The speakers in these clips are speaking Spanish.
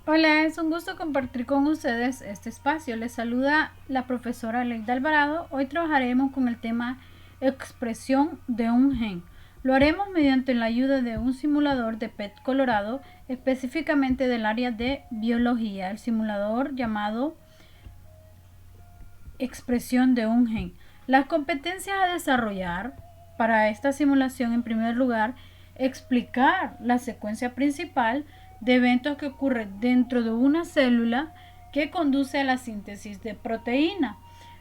Hola, es un gusto compartir con ustedes este espacio. Les saluda la profesora Leida Alvarado. Hoy trabajaremos con el tema expresión de un gen. Lo haremos mediante la ayuda de un simulador de PET Colorado, específicamente del área de biología, el simulador llamado expresión de un gen. Las competencias a desarrollar para esta simulación, en primer lugar, explicar la secuencia principal de eventos que ocurren dentro de una célula que conduce a la síntesis de proteína.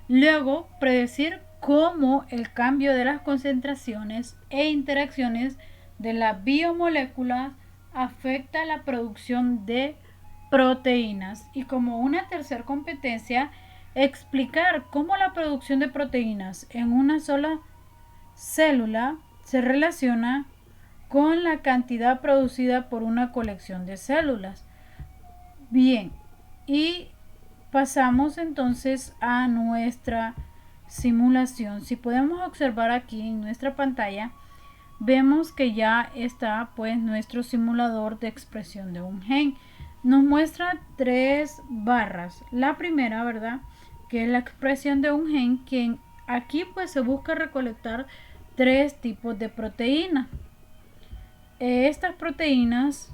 Luego, predecir cómo el cambio de las concentraciones e interacciones de las biomoléculas afecta la producción de proteínas. Y como una tercera competencia, explicar cómo la producción de proteínas en una sola célula se relaciona con la cantidad producida por una colección de células. Bien, y pasamos entonces a nuestra simulación. Si podemos observar aquí en nuestra pantalla, vemos que ya está pues nuestro simulador de expresión de un gen. Nos muestra tres barras. La primera, ¿verdad?, que es la expresión de un gen, que aquí pues se busca recolectar tres tipos de proteínas. Estas proteínas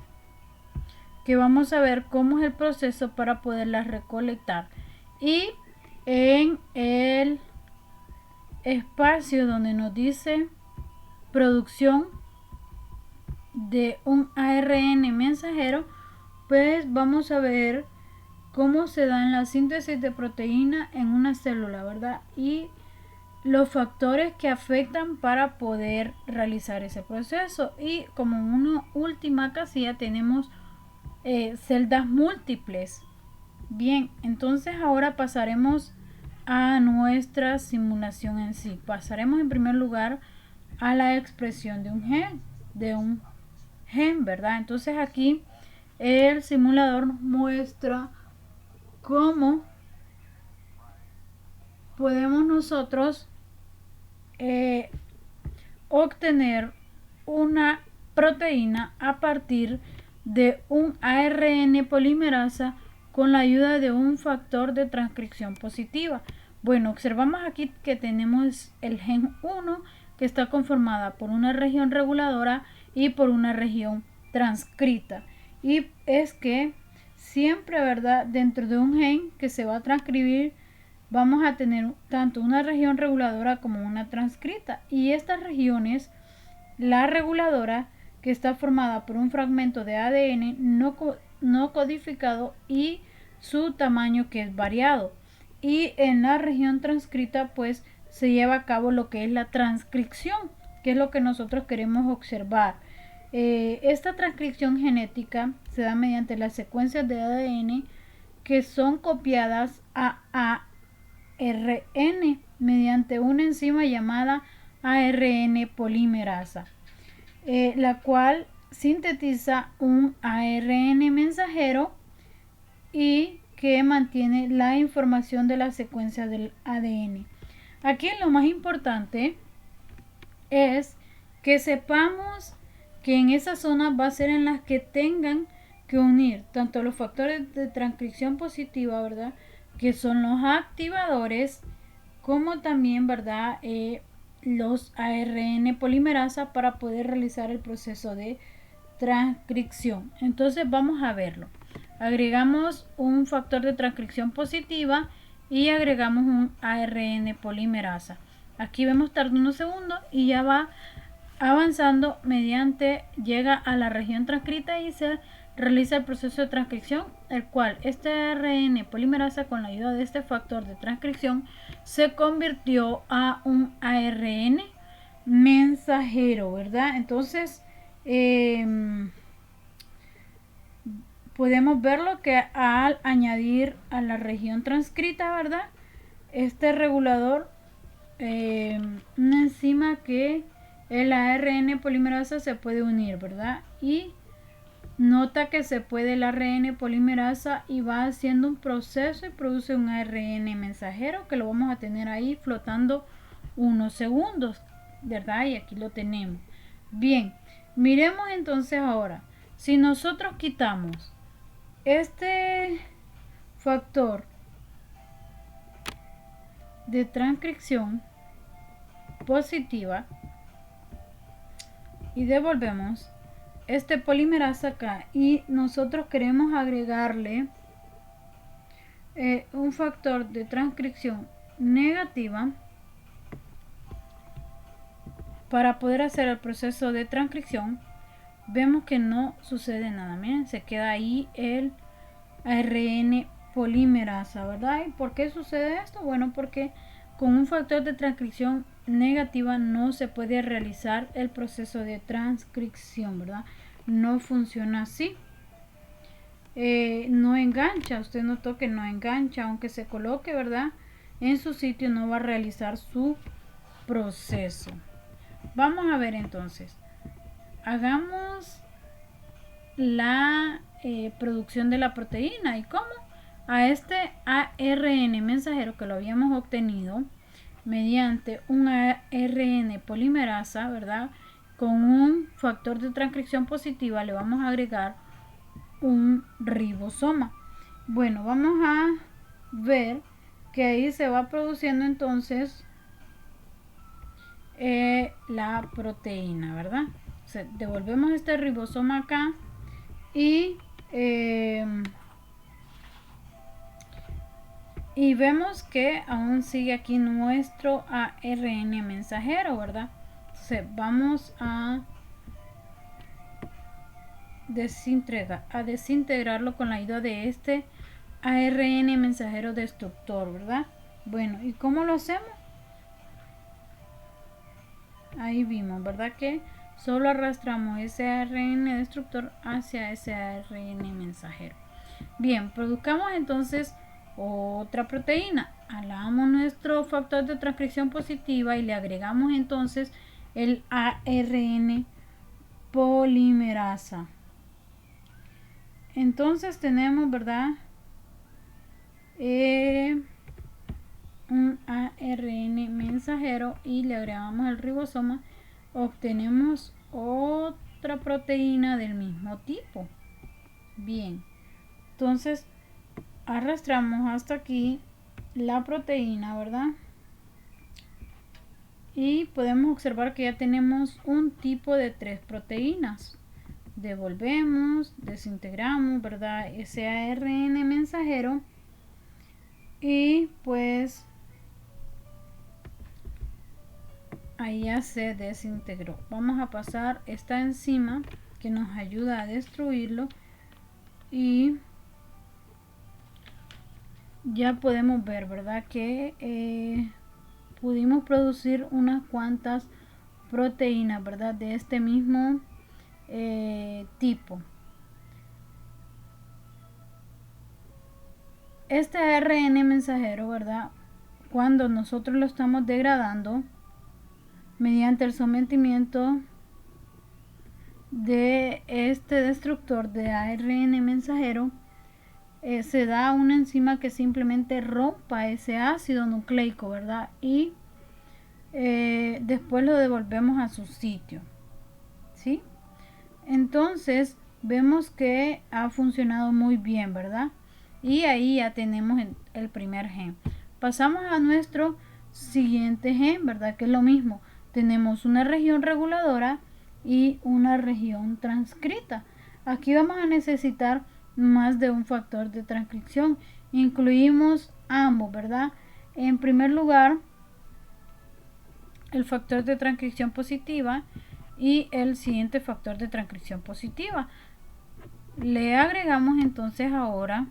que vamos a ver cómo es el proceso para poderlas recolectar. Y en el espacio donde nos dice producción de un ARN mensajero, pues vamos a ver cómo se da la síntesis de proteína en una célula, ¿verdad? Y los factores que afectan para poder realizar ese proceso. Y como una última casilla tenemos celdas múltiples. Bien, entonces ahora pasaremos a nuestra simulación en sí. Pasaremos en primer lugar a la expresión de un gen, ¿verdad? Entonces aquí el simulador muestra cómo podemos nosotros obtener una proteína a partir de un ARN polimerasa con la ayuda de un factor de transcripción positiva. Bueno, observamos aquí que tenemos el gen 1, que está conformada por una región reguladora y por una región transcrita. Y es que siempre, ¿verdad?, dentro de un gen que se va a transcribir, vamos a tener tanto una región reguladora como una transcrita. Y estas regiones, la reguladora, que está formada por un fragmento de ADN no codificado y su tamaño, que es variado. Y en la región transcrita pues se lleva a cabo lo que es la transcripción, que es lo que nosotros queremos observar. Esta transcripción genética se da mediante las secuencias de ADN que son copiadas a ARN mediante una enzima llamada ARN polimerasa, la cual sintetiza un ARN mensajero y que mantiene la información de la secuencia del ADN. Aquí lo más importante es que sepamos que en esa zona va a ser en las que tengan que unir tanto los factores de transcripción positiva, ¿verdad?, que son los activadores, como también, ¿verdad?, los ARN polimerasa para poder realizar el proceso de transcripción. Entonces vamos a verlo. Agregamos un factor de transcripción positiva y agregamos un ARN polimerasa. Aquí vemos tarda unos segundos y ya va avanzando mediante, llega a la región transcrita y se realiza el proceso de transcripción, el cual este ARN polimerasa, con la ayuda de este factor de transcripción, se convirtió a un ARN mensajero, ¿verdad? Entonces podemos verlo que al añadir a la región transcrita, ¿verdad?, este regulador, una enzima que el ARN polimerasa se puede unir, ¿verdad? Y nota que se puede el ARN polimerasa y va haciendo un proceso y produce un ARN mensajero que lo vamos a tener ahí flotando unos segundos, ¿verdad? Y aquí lo tenemos. Bien, miremos entonces ahora, si nosotros quitamos Este factor de transcripción positiva y devolvemos este polimerasa acá y nosotros queremos agregarle un factor de transcripción negativa para poder hacer el proceso de transcripción. Vemos que no sucede nada. Miren, se queda ahí el ARN polimerasa, ¿verdad? ¿Y por qué sucede esto? Bueno, porque con un factor de transcripción negativa no se puede realizar el proceso de transcripción, ¿verdad? No funciona así. No engancha, usted notó que no engancha, aunque se coloque, ¿verdad? En su sitio no va a realizar su proceso. Vamos a ver entonces. Hagamos la producción de la proteína. ¿Y cómo? A este ARN mensajero que lo habíamos obtenido mediante un ARN polimerasa, ¿verdad? Con un factor de transcripción positiva le vamos a agregar un ribosoma. Bueno, vamos a ver que ahí se va produciendo entonces la proteína, ¿verdad? O sea, devolvemos este ribosoma acá y vemos que aún sigue aquí nuestro ARN mensajero, ¿verdad? Entonces vamos a desintegrarlo con la ayuda de este ARN mensajero destructor, ¿verdad? Bueno, ¿y cómo lo hacemos? Ahí vimos, ¿verdad? Que solo arrastramos ese ARN destructor hacia ese ARN mensajero. Bien, produzcamos entonces otra proteína. Alamos nuestro factor de transcripción positiva y le agregamos entonces el ARN polimerasa. Entonces tenemos, ¿verdad? Un ARN mensajero y le agregamos el ribosoma. Obtenemos otra proteína del mismo tipo. Bien, entonces arrastramos hasta aquí la proteína, ¿verdad? Y podemos observar que ya tenemos un tipo de 3 proteínas. Devolvemos, desintegramos, ¿verdad? Ese ARN mensajero y pues ahí ya se desintegró. Vamos a pasar esta enzima que nos ayuda a destruirlo y ya podemos ver, ¿verdad? Que pudimos producir unas cuantas proteínas, ¿verdad? De este mismo tipo. Este ARN mensajero, ¿verdad? Cuando nosotros lo estamos degradando mediante el sometimiento de este destructor de ARN mensajero, se da una enzima que simplemente rompa ese ácido nucleico, ¿verdad? Y después lo devolvemos a su sitio, ¿sí? Entonces vemos que ha funcionado muy bien, ¿verdad? Y ahí ya tenemos el primer gen. Pasamos a nuestro siguiente gen, ¿verdad? Que es lo mismo. Tenemos una región reguladora y una región transcrita. Aquí vamos a necesitar más de un factor de transcripción. Incluimos ambos, ¿verdad? En primer lugar, el factor de transcripción positiva y el siguiente factor de transcripción positiva. Le agregamos entonces ahora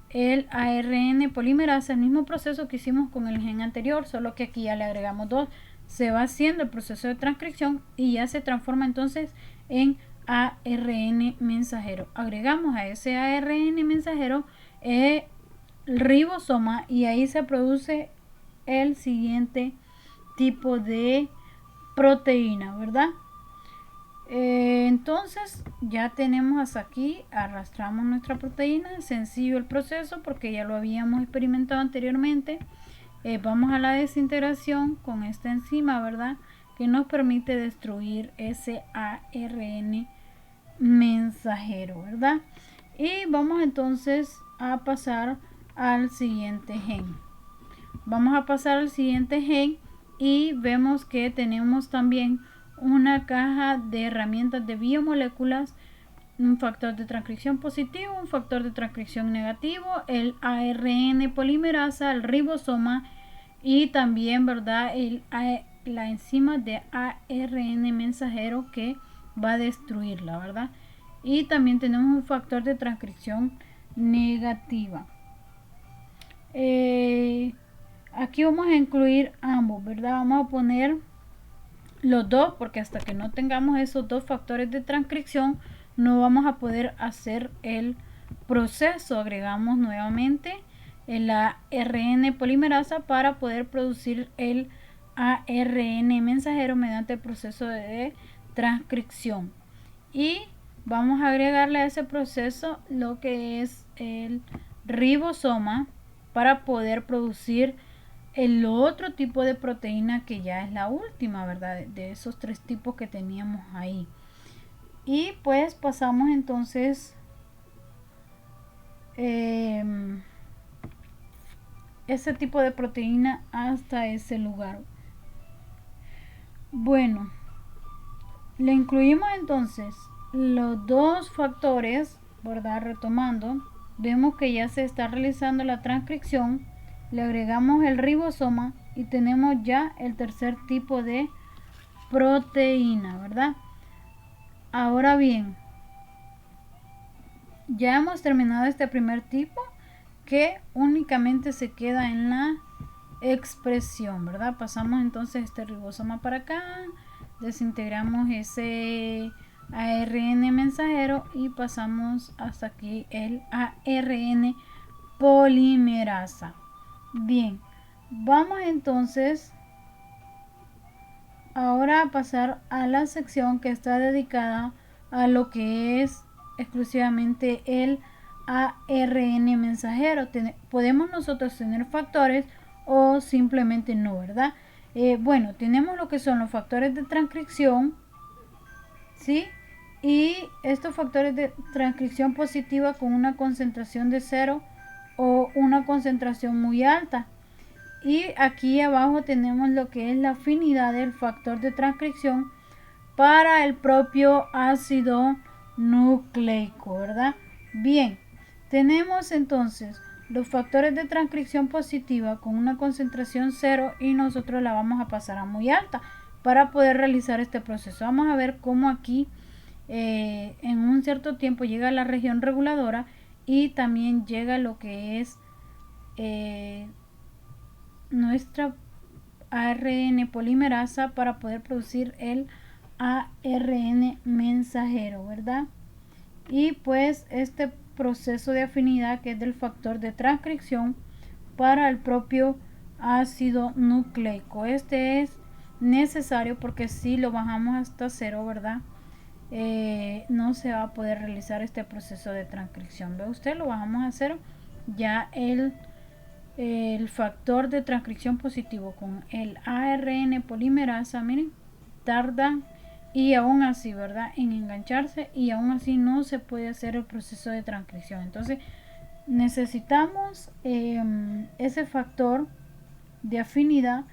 el ARN polimerasa, el mismo proceso que hicimos con el gen anterior, solo que aquí ya le agregamos 2. Se va haciendo el proceso de transcripción y ya se transforma entonces en ARN mensajero. Agregamos a ese ARN mensajero el ribosoma y ahí se produce el siguiente tipo de proteína, ¿verdad? Entonces ya tenemos hasta aquí, arrastramos nuestra proteína, sencillo el proceso porque ya lo habíamos experimentado anteriormente. Vamos a la desintegración con esta enzima, ¿verdad? Que nos permite destruir ese ARN mensajero, ¿verdad? Y vamos entonces a pasar al siguiente gen. Vamos a pasar al siguiente gen y vemos que tenemos también una caja de herramientas de biomoléculas, un factor de transcripción positivo, un factor de transcripción negativo, el ARN polimerasa, el ribosoma y también, ¿verdad?, la enzima de ARN mensajero que va a destruirla, ¿verdad? Y también tenemos un factor de transcripción negativa. Aquí vamos a incluir ambos, ¿verdad? Vamos a poner los dos, porque hasta que no tengamos esos dos factores de transcripción no vamos a poder hacer el proceso. Agregamos nuevamente el ARN polimerasa para poder producir el ARN mensajero mediante el proceso de transcripción. Y vamos a agregarle a ese proceso lo que es el ribosoma para poder producir el otro tipo de proteína que ya es la última, ¿verdad? De esos tres tipos que teníamos ahí. Y pues pasamos entonces ese tipo de proteína hasta ese lugar. Bueno, le incluimos entonces los dos factores, ¿verdad? Retomando, vemos que ya se está realizando la transcripción, le agregamos el ribosoma y tenemos ya el tercer tipo de proteína, ¿verdad? Ahora bien, ya hemos terminado este primer tipo que únicamente se queda en la expresión, ¿verdad? Pasamos entonces este ribosoma para acá, desintegramos ese ARN mensajero y pasamos hasta aquí el ARN polimerasa. Bien, vamos entonces ahora a pasar a la sección que está dedicada a lo que es exclusivamente el ARN mensajero. Podemos nosotros tener factores o simplemente no, ¿verdad? Bueno, tenemos lo que son los factores de transcripción, ¿sí? Y estos factores de transcripción positiva con una concentración de 0 o una concentración muy alta. Y aquí abajo tenemos lo que es la afinidad del factor de transcripción para el propio ácido nucleico, ¿verdad? Bien, tenemos entonces los factores de transcripción positiva con una concentración 0 y nosotros la vamos a pasar a muy alta para poder realizar este proceso. Vamos a ver cómo aquí en un cierto tiempo llega la región reguladora y también llega lo que es nuestra ARN polimerasa para poder producir el ARN mensajero, ¿verdad? Y pues este proceso de afinidad que es del factor de transcripción para el propio ácido nucleico. Este es necesario porque si lo bajamos hasta 0, ¿verdad? No se va a poder realizar este proceso de transcripción. ¿Ve usted? Lo bajamos a 0. Ya el factor de transcripción positivo con el ARN polimerasa, miren, tarda y aún así, ¿verdad?, en engancharse y aún así no se puede hacer el proceso de transcripción. Entonces necesitamos ese factor de afinidad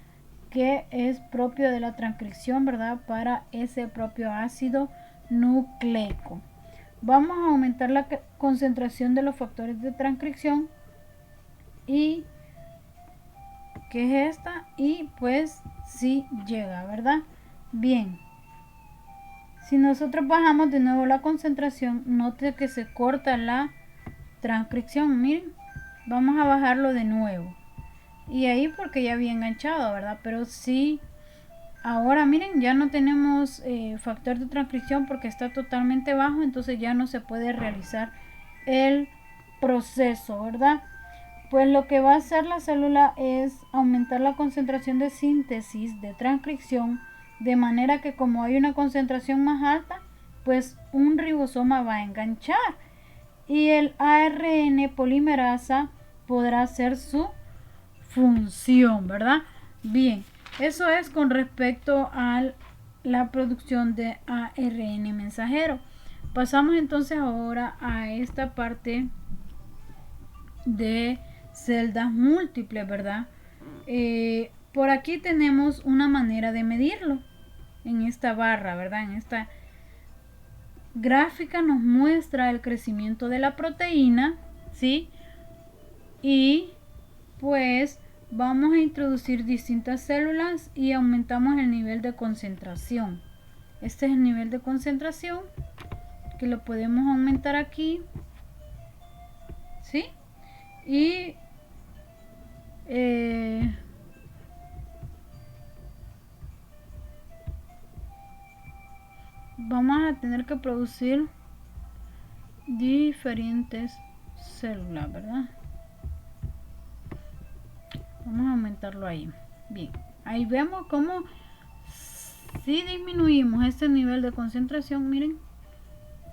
que es propio de la transcripción, ¿verdad?, para ese propio ácido nucleico. Vamos a aumentar la concentración de los factores de transcripción y que es esta, y pues sí llega, ¿verdad? Bien, si nosotros bajamos de nuevo la concentración, note que se corta la transcripción. Miren, vamos a bajarlo de nuevo y ahí porque ya había enganchado, ¿verdad? Pero sí, ahora miren, ya no tenemos factor de transcripción porque está totalmente bajo, entonces ya no se puede realizar el proceso, ¿verdad? Pues lo que va a hacer la célula es aumentar la concentración de síntesis de transcripción, de manera que como hay una concentración más alta, pues un ribosoma va a enganchar y el ARN polimerasa podrá hacer su función, ¿verdad? Bien, eso es con respecto a la producción de ARN mensajero. Pasamos entonces ahora a esta parte de celdas múltiples, ¿verdad? Por aquí tenemos una manera de medirlo en esta barra, ¿verdad? En esta gráfica nos muestra el crecimiento de la proteína, ¿sí? Y pues vamos a introducir distintas células y aumentamos el nivel de concentración. Este es el nivel de concentración que lo podemos aumentar aquí, ¿sí? Y vamos a tener que producir diferentes células, ¿verdad? Vamos a aumentarlo ahí. Bien, ahí vemos cómo si disminuimos este nivel de concentración, miren,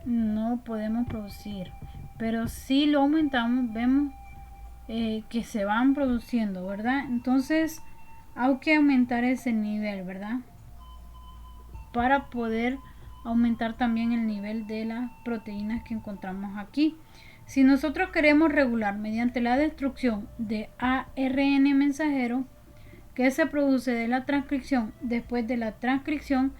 no podemos producir, pero si lo aumentamos, vemos que se van produciendo, ¿verdad? Entonces hay que aumentar ese nivel, ¿verdad? Para poder aumentar también el nivel de las proteínas que encontramos aquí. Si nosotros queremos regular mediante la destrucción de ARN mensajero que se produce de la transcripción, después de la transcripción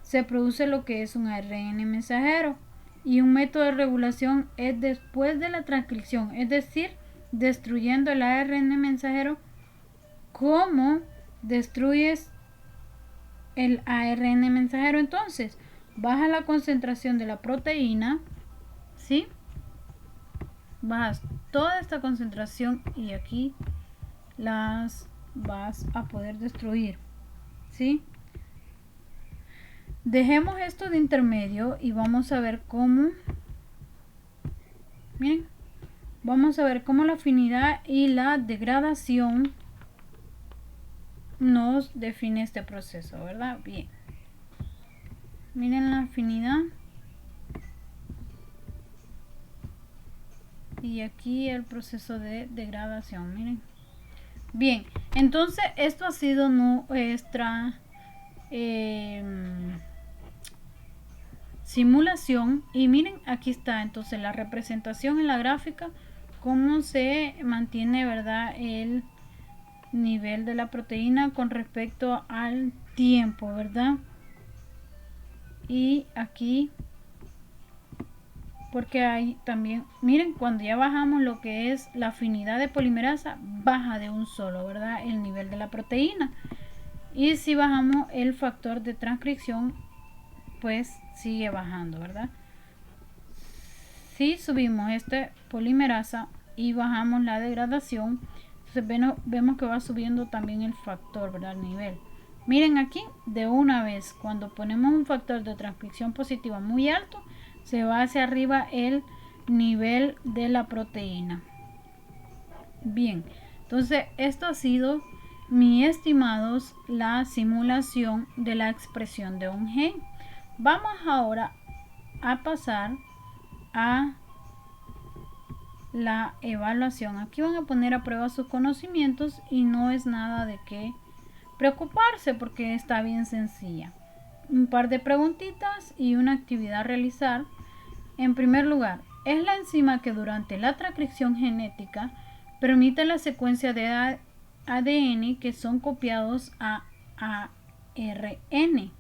se produce lo que es un ARN mensajero, y un método de regulación es después de la transcripción, es decir, destruyendo el ARN mensajero. ¿Cómo destruyes el ARN mensajero? Entonces baja la concentración de la proteína, ¿sí? Bajas toda esta concentración y aquí las vas a poder destruir, ¿sí? Dejemos esto de intermedio y vamos a ver cómo, miren, vamos a ver cómo la afinidad y la degradación nos define este proceso, ¿verdad? Bien, miren la afinidad y aquí el proceso de degradación, miren. Bien, entonces esto ha sido nuestra simulación, y miren, aquí está entonces la representación en la gráfica, cómo se mantiene, ¿verdad?, el nivel de la proteína con respecto al tiempo, ¿verdad? Y aquí, porque hay también, miren, cuando ya bajamos lo que es la afinidad de polimerasa, baja de un solo, ¿verdad?, el nivel de la proteína. Y si bajamos el factor de transcripción, pues sigue bajando, ¿verdad? Si subimos este polimerasa y bajamos la degradación, entonces vemos que va subiendo también el factor, ¿verdad?, el nivel. Miren aquí, de una vez, cuando ponemos un factor de transcripción positiva muy alto, se va hacia arriba el nivel de la proteína. Bien, entonces esto ha sido, mis estimados, la simulación de la expresión de un gen. Vamos ahora a pasar a la evaluación. Aquí van a poner a prueba sus conocimientos y no es nada de qué preocuparse porque está bien sencilla. Un par de preguntitas y una actividad a realizar. En primer lugar, es la enzima que durante la transcripción genética permite la secuencia de ADN que son copiados a ARN.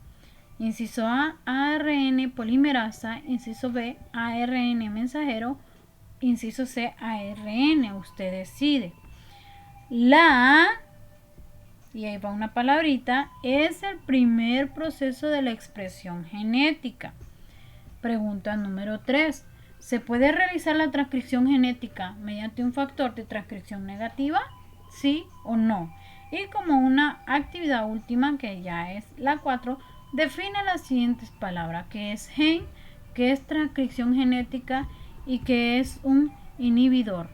Inciso A, ARN polimerasa. Inciso B, ARN mensajero. Inciso C, ARN. Usted decide. La A, y ahí va una palabrita, es el primer proceso de la expresión genética. Pregunta número 3. ¿Se puede realizar la transcripción genética mediante un factor de transcripción negativa? ¿Sí o no? Y como una actividad última, que ya es la 4, define las siguientes palabras, que es gen, que es transcripción genética y que es un inhibidor.